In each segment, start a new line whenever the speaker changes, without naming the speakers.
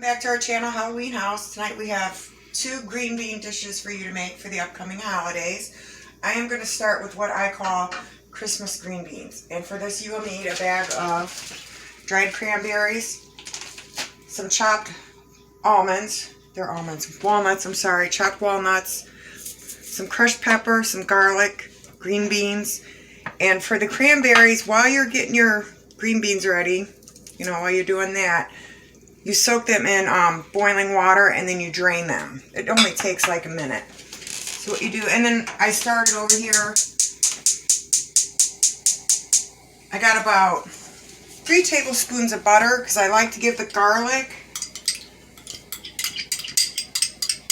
back to our channel, Halloween House. Tonight we have 2 green bean dishes for you to make for the upcoming holidays. I am going to start with what I call Christmas green beans. And for this you will need a bag of dried cranberries, some chopped almonds, walnuts, chopped walnuts, some crushed pepper, some garlic, green beans. And for the cranberries, while you're getting your green beans ready, while you're doing that, you soak them in boiling water and then you drain them. It only takes like a minute. So what you do, and then I started over here, I got about 3 tablespoons of butter because I like to give the garlic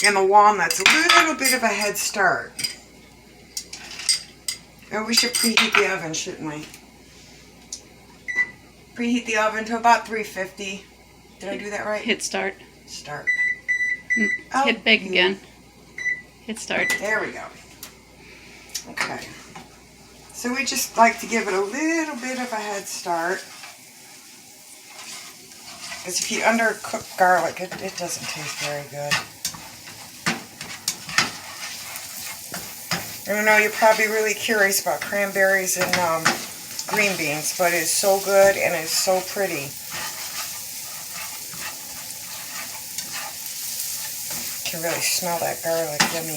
and the walnuts a little bit of a head start. And we should preheat the oven, shouldn't we? Preheat the oven to about 350. Did I do that right?
Hit start.
Start.
Hit bake again. Hit start.
There we go. Okay. So we just like to give it a little bit of a head start. Because if you undercook garlic, it doesn't taste very good. I know you're probably really curious about cranberries and green beans, but it is so good and it's so pretty. You can really smell that garlic, yummy.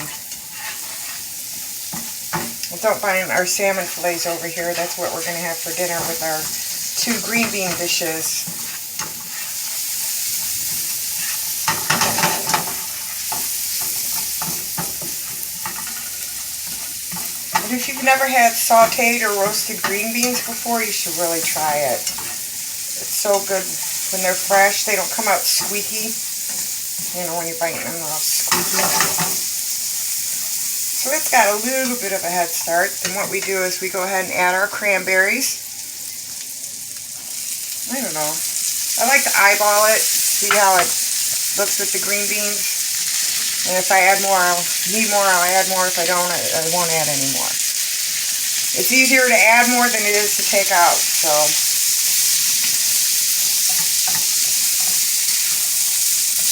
Well, don't mind our salmon fillets over here. That's what we're going to have for dinner with our 2 green bean dishes. And if you've never had sauteed or roasted green beans before, you should really try it. It's so good when they're fresh. They don't come out squeaky. When you're biting them, they're all squeaky. So it's got a little bit of a head start. And what we do is we go ahead and add our cranberries. I don't know. I like to eyeball it, see how it looks with the green beans. And if I add more, I'll add more. If I don't, I won't add any more. It's easier to add more than it is to take out, so.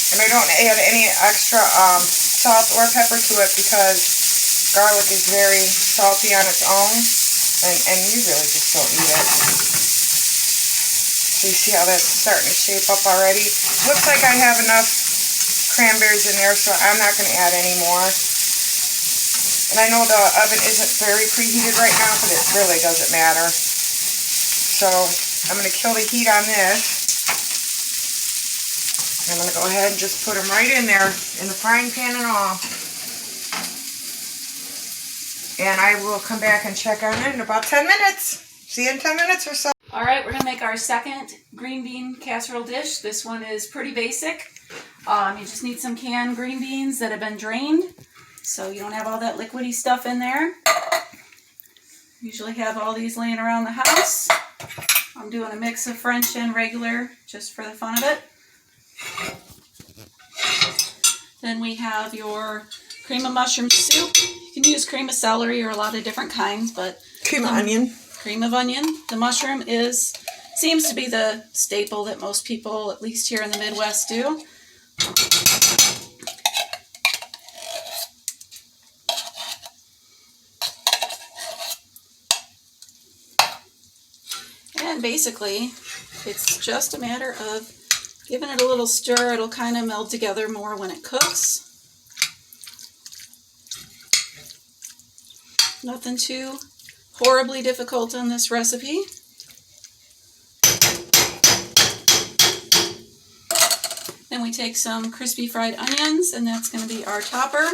And I don't add any extra salt or pepper to it because garlic is very salty on its own, and you really just don't need it. So you see how that's starting to shape up already? Looks like I have enough cranberries in there, so I'm not going to add any more. And I know the oven isn't very preheated right now, but it really doesn't matter. So I'm going to kill the heat on this. I'm going to go ahead and just put them right in there, in the frying pan and all. And I will come back and check on it in about 10 minutes. See you in 10 minutes or so.
Alright, we're going to make our second green bean casserole dish. This one is pretty basic. You just need some canned green beans that have been drained, so you don't have all that liquidy stuff in there. Usually have all these laying around the house. I'm doing a mix of French and regular just for the fun of it. Then we have your cream of mushroom soup. You can use cream of celery or a lot of different kinds, but
Cream of onion.
Cream of onion. The mushroom seems to be the staple that most people, at least here in the Midwest, do. And basically, it's just a matter of giving it a little stir. It'll kind of meld together more when it cooks. Nothing too horribly difficult on this recipe. Then we take some crispy fried onions, and that's going to be our topper.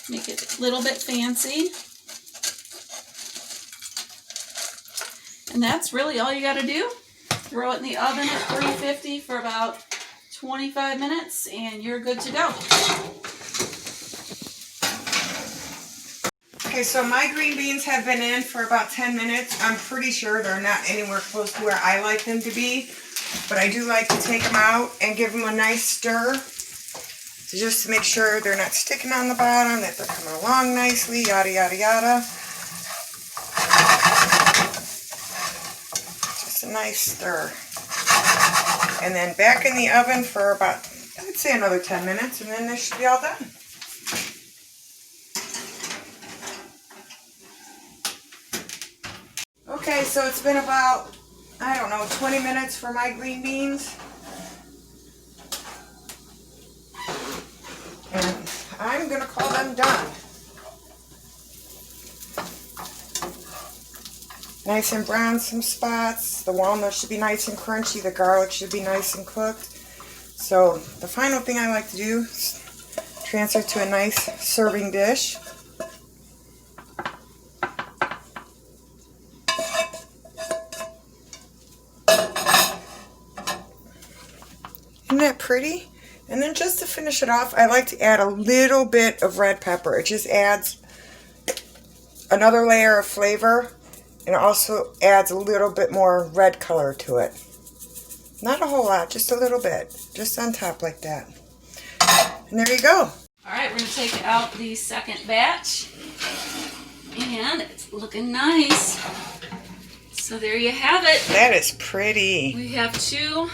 Make it a little bit fancy. And that's really all you got to do. Throw it in the oven at 350 for about 25 minutes and you're good to go.
Okay, so my green beans have been in for about 10 minutes. I'm pretty sure they're not anywhere close to where I like them to be, but I do like to take them out and give them a nice stir. So just to make sure they're not sticking on the bottom, that they're coming along nicely, yada, yada, yada. nice stir. And then back in the oven for about, I'd say another 10 minutes, and then this should be all done. Okay, so it's been about, I don't know, 20 minutes for my green beans. And I'm going to call them done. Nice and brown, some spots. The walnuts should be nice and crunchy. The garlic should be nice and cooked. So the final thing I like to do is transfer to a nice serving dish. Isn't that pretty? And then just to finish it off, I like to add a little bit of red pepper. It just adds another layer of flavor, and it also adds a little bit more red color to it. Not a whole lot, just a little bit. Just on top like that. And there you go.
Alright, we're going to take out the second batch. And it's looking nice. So there you have it.
That is pretty.
We have 2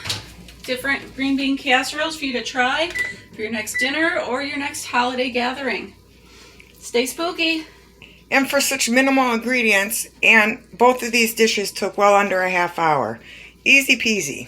different green bean casseroles for you to try for your next dinner or your next holiday gathering. Stay spooky.
And for such minimal ingredients, and both of these dishes took well under a half hour. Easy peasy.